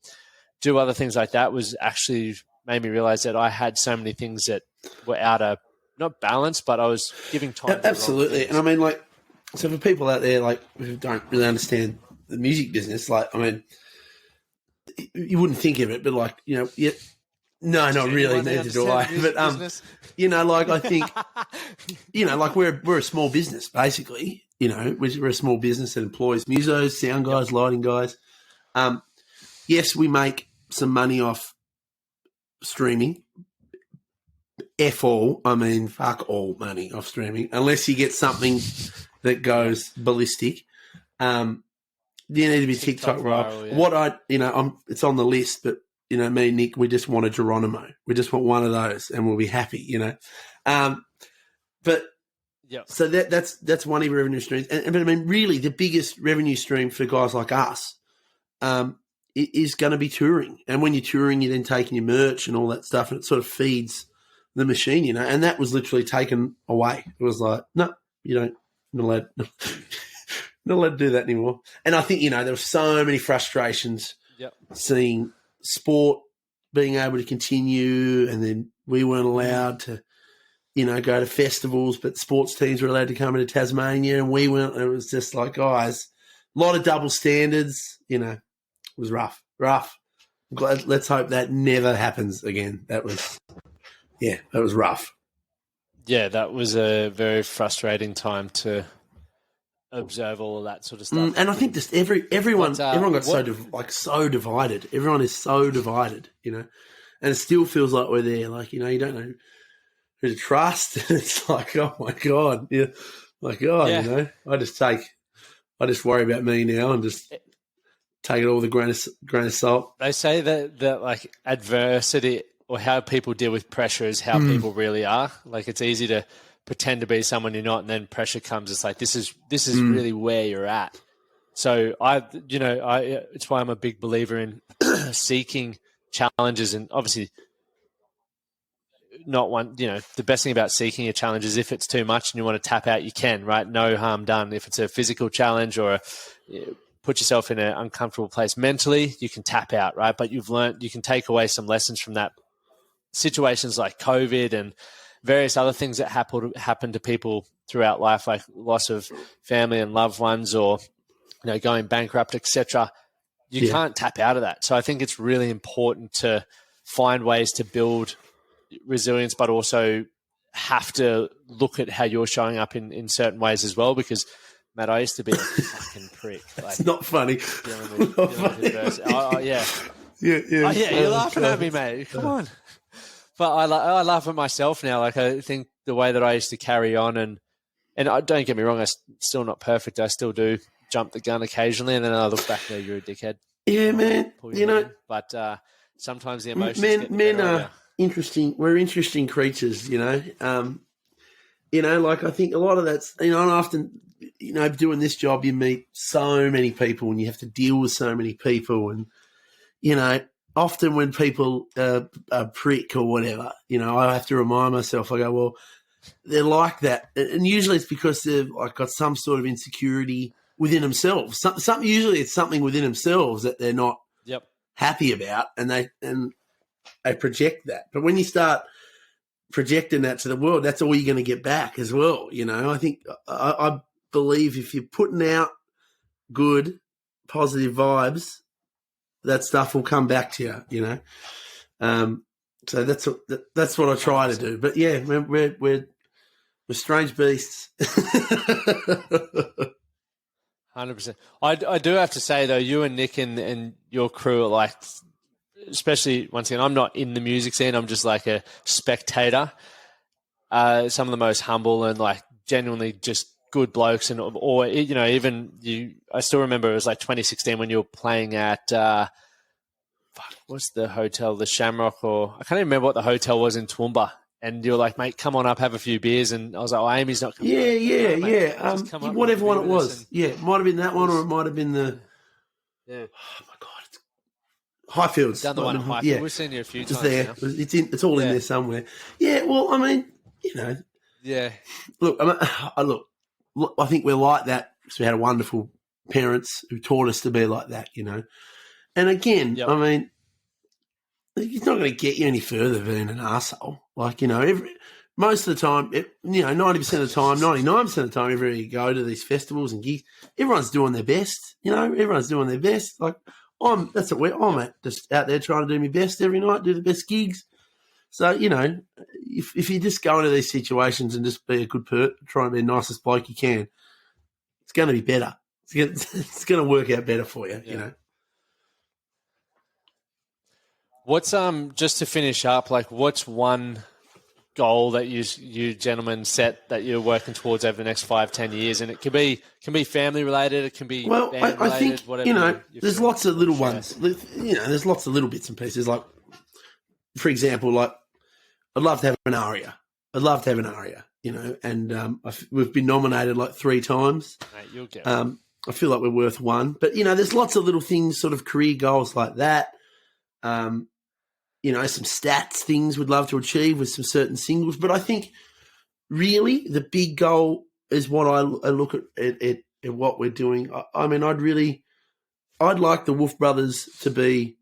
do other things like that was actually made me realize that I had so many things that were out of, not balance, but I was giving time. Absolutely. And I mean, like, so for people out there, like, who don't really understand the music business, like, I mean, you wouldn't think of it, but like, you know, no, not really, neither do I. But, you know, like, I think, you know, like we're a small business, basically, you know, we're a small business that employs musos, sound guys, lighting guys. Yes, we make some money off streaming. Fuck all money off streaming, unless you get something that goes ballistic. You need to be TikTok viral. Yeah. It's on the list, but you know, me and Nick, we just want a Geronimo. We just want one of those, and we'll be happy. You know, but yeah. So that's one of your revenue streams, but I mean, really, the biggest revenue stream for guys like us, is going to be touring. And when you're touring, you're then taking your merch and all that stuff, and it sort of feeds the machine, you know. And that was literally taken away. It was like, no, you don't, not allowed. Not allowed to do that anymore. And I think, you know, there were so many frustrations seeing sport being able to continue, and then we weren't allowed to, you know, go to festivals, but sports teams were allowed to come into Tasmania and we weren't. It was just like, guys, a lot of double standards, you know. It was rough. I'm glad, let's hope that never happens again. That was rough. Yeah, that was a very frustrating time to observe all of that sort of stuff. And I think just everyone got so divided. Everyone is so divided, you know. And it still feels like we're there. Like, you know, you don't know who to trust. It's like, oh my God. Yeah. Like, you know, I just worry about me now and just take it all with a grain of salt. They say that like adversity or how people deal with pressure is how people really are. Like, it's easy to pretend to be someone you're not, and then pressure comes. It's like, this is really where you're at. So it's why I'm a big believer in seeking challenges, and obviously not one, you know, the best thing about seeking a challenge is if it's too much and you want to tap out, you can, right? No harm done. If it's a physical challenge or put yourself in an uncomfortable place mentally, you can tap out, right? But you've learned, you can take away some lessons from that. Situations like COVID and various other things that happen to people throughout life, like loss of family and loved ones, or, you know, going bankrupt, etc. You can't tap out of that. So I think it's really important to find ways to build resilience, but also have to look at how you're showing up in certain ways as well. Because, Matt, I used to be a fucking prick. Like, it's not funny. Dealing with adversity. Yeah. You're laughing at me, mate. Come on. But I laugh at myself now. Like, I think the way that I used to carry on, and don't get me wrong, I'm still not perfect. I still do jump the gun occasionally, and then I look back there, you're a dickhead. Yeah, man. You know, but sometimes the emotions men are interesting. We're interesting creatures, you know. You know, like, I think a lot of that's, you know, and often, you know, doing this job, you meet so many people and you have to deal with so many people, and, you know, often when people are prick or whatever, you know, I have to remind myself, I go, well, they're like that. And usually it's because they've like got some sort of insecurity within themselves. Usually it's something within themselves that they're not happy about, and they project that. But when you start projecting that to the world, that's all you're going to get back as well. You know, I think I believe if you're putting out good, positive vibes, that stuff will come back to you, you know. So that's what I try to do. But yeah, we're strange beasts. 100%. I do have to say though, you and Nick and your crew are like, especially once again, I'm not in the music scene. I'm just like a spectator. Some of the most humble and like genuinely just good blokes, and or you know, even you. I still remember it was like 2016 when you were playing at what's the hotel, the Shamrock, or I can't even remember what the hotel was in Toowoomba, And you're like, mate, come on up, have a few beers. And I was like, oh, Amy's not coming. Yeah. Whatever one it was. It might have been that one, or it might have been the. Yeah. Oh my God, it's Highfields. Done the one at Highfield. Yeah. We've seen you a few Just times there. now. It's all in there somewhere. Yeah. Well, I mean, Yeah. Look, I think we're like that because we had wonderful parents who taught us to be like that, And again, I mean, it's not going to get you any further than being an arsehole. Like, most of the time, 90% of the time, 99% of the time, everywhere you go to these festivals and gigs, everyone's doing their best. Everyone's doing their best. Like, I'm at, just out there trying to do my best every night, do the best gigs. So, if you just go into these situations and just be a good try and be the nicest bloke you can, it's going to be better. It's going to work out better for you, What's just to finish up, like what's one goal that you gentlemen set that you're working towards over the next 5-10 years? And it can be family related, it can be band related, I think whatever. There's lots of little ones. There's lots of little bits and pieces. Like, for example, like I'd love to have an aria. And we've been nominated like 3 times. Mate, you'll get I feel like we're worth one. But there's lots of little things, sort of career goals like that. Some stats things we'd love to achieve with some certain singles. But I think really the big goal is what I look at what we're doing. I mean, I'd like the Wolfe Brothers to be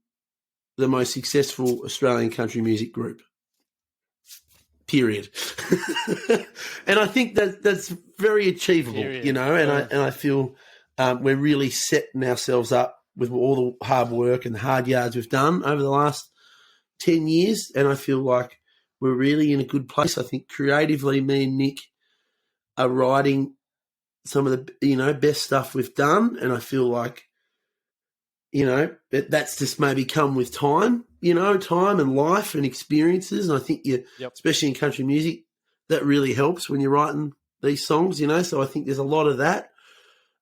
the most successful Australian country music group. Period. And I think that's very achievable, and I feel we're really setting ourselves up with all the hard work and the hard yards we've done over the last 10 years. And I feel like we're really in a good place. I think creatively, me and Nick are writing some of the, best stuff we've done. And I feel like, that's just maybe come with time, time and life and experiences. And I think especially in country music, that really helps when you're writing these songs, So I think there's a lot of that.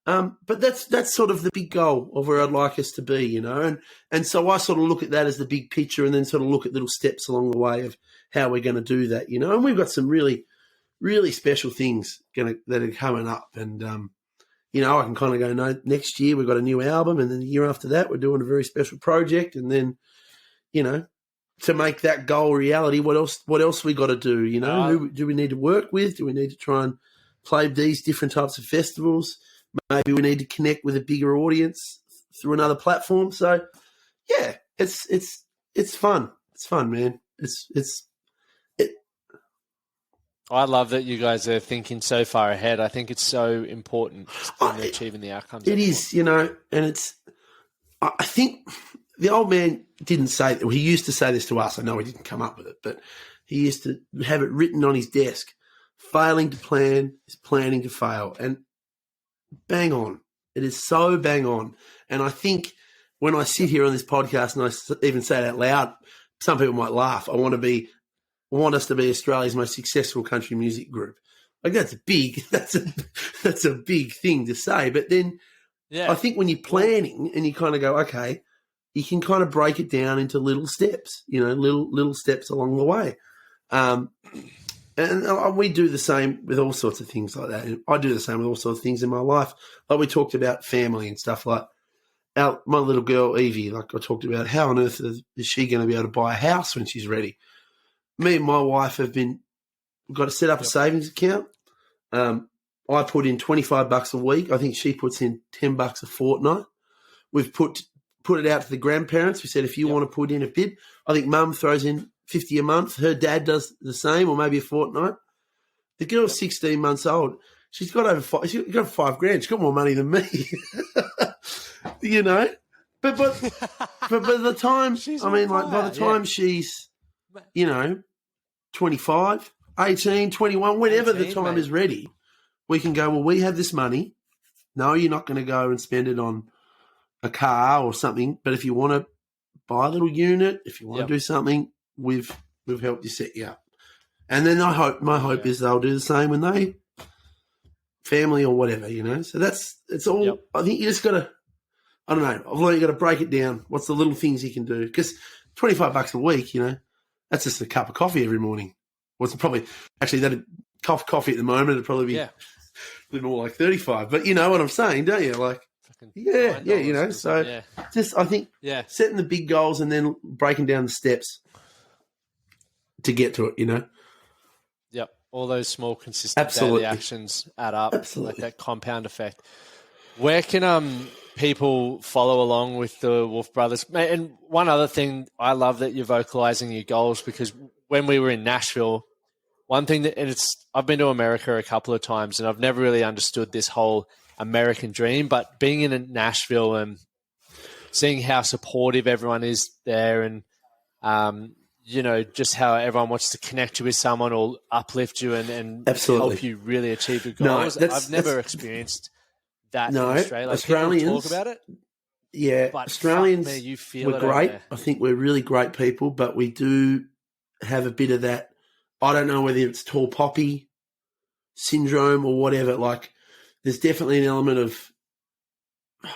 But that's sort of the big goal of where I'd like us to be, and so I sort of look at that as the big picture, and then sort of look at little steps along the way of how we're going to do that, And we've got some really, really special things that are coming up, and I can kind of go, no, next year we've got a new album, and then the year after that we're doing a very special project, and then, to make that goal reality, what else we got to do, Who do we need to work with? Do we need to try and play these different types of festivals? Maybe we need to connect with a bigger audience through another platform. So, yeah, it's fun. It's fun, man. I love that you guys are thinking so far ahead. I think it's so important in achieving the outcomes. It is, and it's. I think the old man didn't say that. He used to say this to us. I know he didn't come up with it, but he used to have it written on his desk. Failing to plan is planning to fail, and bang on. It is so bang on. And I think when I sit here on this podcast and I even say it out loud, some people might laugh. I want us to be Australia's most successful country music group. Like that's a big thing to say. But then I think when you're planning and you kind of go, okay, you can kind of break it down into little steps, little steps along the way. And we do the same with all sorts of things like that. And I do the same with all sorts of things in my life. Like we talked about family and stuff like my little girl, Evie, like I talked about, how on earth is she going to be able to buy a house when she's ready? Me and my wife we've got to set up a savings account. I put in $25 a week. I think she puts in $10 a fortnight. We've put it out to the grandparents. We said, if you want to put in a bid, I think Mum throws in $50 a month. Her dad does the same, or maybe a fortnight. The girl's 16 months old. She's got she's got $5,000. She's got more money than me, But by the time, by the time she's, 25, 18, 21, whenever the time is ready, we can go, well, we have this money. No, you're not going to go and spend it on a car or something. But if you want to buy a little unit, if you want to do something, we've helped you set you up. And then my hope is they'll do the same when they family or whatever, So it's all. Yep. I think you just got to. I don't know. I've learned you got to break it down. What's the little things you can do? Because $25 a week, that's just a cup of coffee every morning. Well, it's probably actually that coffee at the moment. It'd probably be a little more like 35. But you know what I'm saying, don't you? Like, yeah, you know. So just I think setting the big goals and then breaking down the steps to get to it. You know. Yep. All those small, consistent daily actions add up. Like that compound effect. Where can people follow along with the Wolfe Brothers? And one other thing, I love that you're vocalizing your goals, because when we were in Nashville, one thing that, and I've been to America a couple of times and I've never really understood this whole American dream, but being in Nashville and seeing how supportive everyone is there, and you know, just how everyone wants to connect you with someone or uplift you and help you really achieve your goals. I've never experienced that in Australia. Like, Australians people talk about it. Yeah, but Australians, we're great. I think we're really great people, but we do have a bit of that. I don't know whether it's tall poppy syndrome or whatever. Like, there's definitely an element of,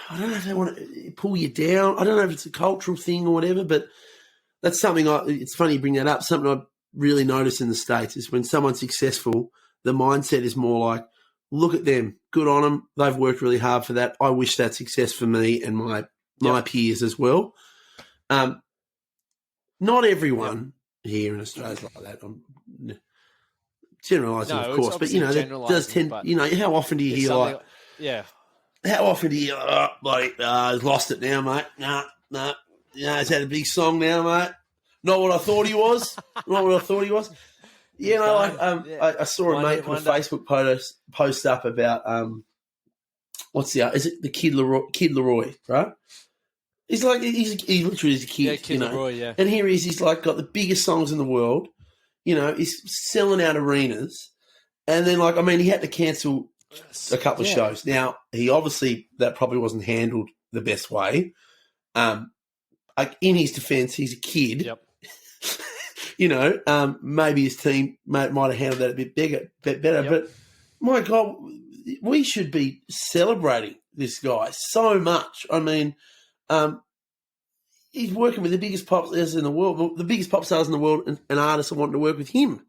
I don't know if they want to pull you down. I don't know if it's a cultural thing or whatever, but that's something it's funny you bring that up. Something I really notice in the States is when someone's successful, the mindset is more like, look at them, good on them. They've worked really hard for that. I wish that success for me and my peers as well. Not everyone here in Australia is like that. I'm generalising, of course, but you know, that does tend. You know, how often do you hear like, how often do you he's lost it now, mate? Nah, he's had a big song now, mate. Not what I thought he was. You know, I saw a mate put a Facebook post up about is it the Kid Leroy, right? He's like he literally is a kid, Kid Leroy, and here he is. He's like got the biggest songs in the world. You know, he's selling out arenas, and then he had to cancel a couple of shows. Now he obviously that probably wasn't handled the best way. In his defence, he's a kid. Yep. You know, maybe his team might have handled that a bit better. Yep. But my God, we should be celebrating this guy so much. I mean, he's working with the biggest pop stars in the world, and artists are wanting to work with him.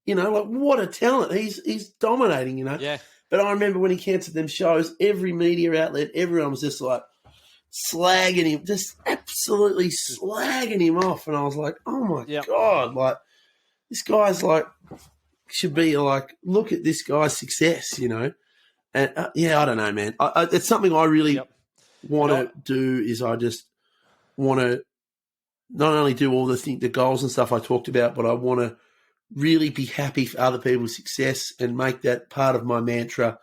You know, like, what a talent. He's dominating, you know. Yeah. But I remember when he cancelled them shows, every media outlet, everyone was just like slagging him, just absolutely slagging him off. And I was like, oh my God, like, this guy's like, should be like, look at this guy's success, you know. And I don't know, man. It's something I really want to do. Is I just want to not only do all the goals and stuff I talked about, but I want to really be happy for other people's success and make that part of my mantra,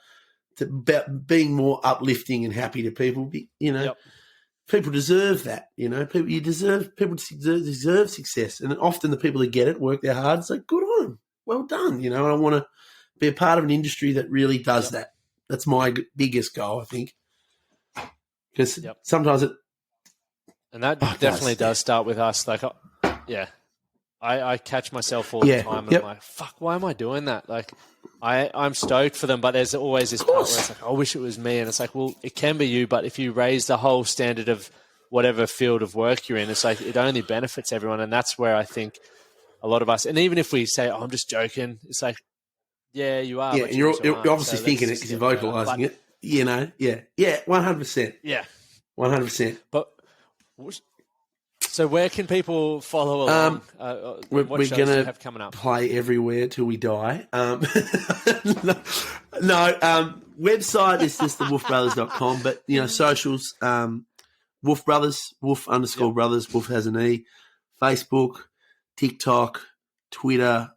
about being more uplifting and happy to people. You know, people deserve that. You know, people deserve success, and often the people that get it work their hard. So good on them, well done. You know, and I want to be a part of an industry that really does that. That's my biggest goal, I think, because sometimes and that definitely does start with us. Like, I catch myself all the time, and I'm like, fuck, why am I doing that? Like, I'm stoked for them, but there's always this part where it's like, I wish it was me. And it's like, well, it can be you, but if you raise the whole standard of whatever field of work you're in, it's like, it only benefits everyone. And that's where I think a lot of us, and even if we say, oh, I'm just joking, it's like, yeah, you are. Yeah, and you're obviously thinking it because you're vocalising it. You know, 100%. Yeah. 100%. But so where can people follow along? We're going to have coming up? Play everywhere till we die. Website is just the wolfebrothers.com, but, you know, socials, Wolfe Brothers, Wolfe_Brothers, Wolfe has an E, Facebook, TikTok, Twitter.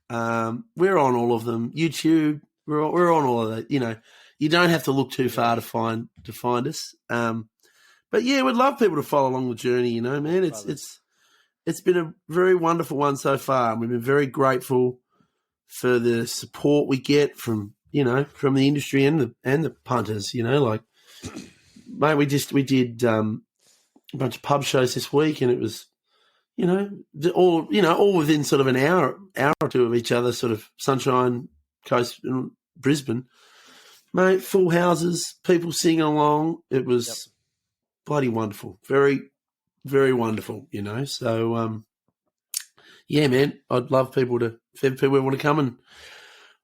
We're on all of them. YouTube, we're on all of that. You know, you don't have to look too far to find us. But yeah, we'd love people to follow along the journey. You know, man, it's been a very wonderful one so far. We've been very grateful for the support we get from the industry and the punters. You know, like, mate, we did a bunch of pub shows this week, and it was, all within sort of an hour or two of each other, sort of Sunshine Coast in Brisbane. Mate, full houses, people singing along. It was bloody wonderful. Very, very wonderful, you know. So, yeah, man, I'd love people to, if people want to come and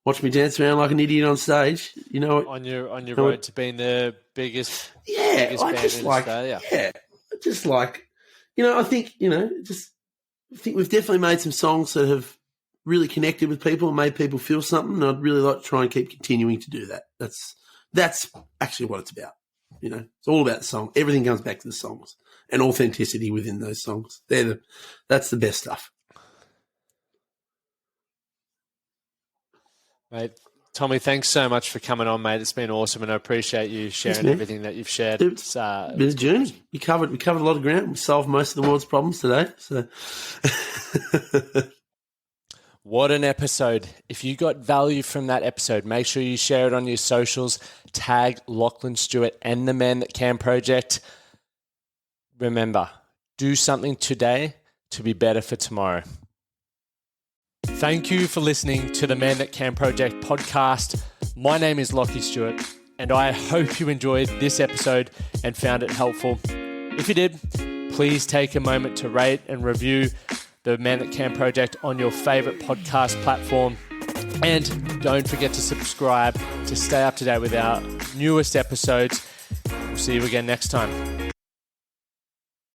watch me dance around like an idiot on stage, you know. On your road to being the biggest band in Australia. Yeah, just like, I think, I think we've definitely made some songs that have really connected with people and made people feel something. And I'd really like to try and keep continuing to do that. That's actually what it's about. It's all about the song. Everything comes back to the songs and authenticity within those songs. That's the best stuff. Mate, Tommy, thanks so much for coming on, mate. It's been awesome, and I appreciate you sharing everything that you've shared. It's been a journey. We covered a lot of ground. We solved most of the world's problems today. So, what an episode. If you got value from that episode, make sure you share it on your socials. Tag Lachlan, Stuart, and the Men That Can Project. Remember, do something today to be better for tomorrow. Thank you for listening to the Men That Can Project podcast. My name is Lachie Stuart, and I hope you enjoyed this episode and found it helpful. If you did, please take a moment to rate and review the Men That Can Project on your favorite podcast platform. And don't forget to subscribe to stay up to date with our newest episodes. We'll see you again next time.